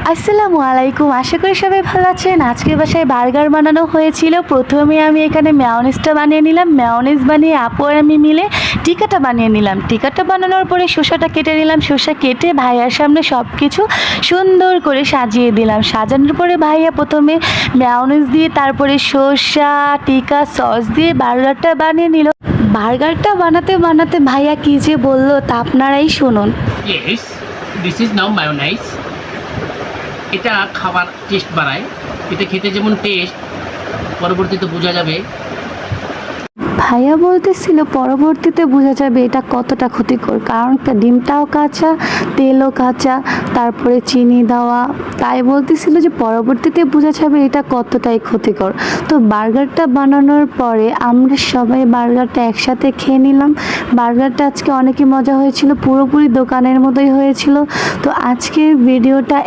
আসসালামু আলাইকুম, আশা করি সবাই ভালো আছেন। আজকে বাসায় বার্গার বানানো হয়েছিল। প্রথমে আমি এখানে মেয়োনিজটা বানিয়ে নিলাম। মেয়োনিজ বানিয়ে আপু আর আমি মিলে টিকাটা বানিয়ে নিলাম। টিকাটা বানানোর পরে শসাটা কেটে নিলাম। শসা কেটে ভাইয়ার সামনে সব কিছু সুন্দর করে সাজিয়ে দিলাম। সাজানোর পরে ভাইয়া প্রথমে মেয়োনিজ দিয়ে তারপরে শসা টিকা সস দিয়ে বার্গারটা বানিয়ে নিল। বার্গারটা বানাতে বানাতে ভাইয়া কী যে বললো তা আপনারাই শুনুন। Yes, this is now mayonnaise. এটা খাবার টেস্ট বাড়ায়। এটা খেতে যেমন টেস্ট, পরবর্তীতে বোঝা যাবে। ভাইয়া বলতেছিল পরবর্তীতে বোঝা যাবে এটা কতটা ক্ষতিকর, কারণ ডিমটাও কাঁচা, তেলও কাঁচা, তারপরে চিনি দেওয়া। তাই বলতেছিল যে পরবর্তীতে বোঝা যাবে এটা কতটাই ক্ষতিকর। তো বার্গারটা বানানোর পরে আমরা সবাই বার্গারটা একসাথে খেয়ে নিলাম। বার্গারটা আজকে অনেকই মজা হয়েছিল, পুরোপুরি দোকানের মতোই হয়েছিল। তো আজকের ভিডিওটা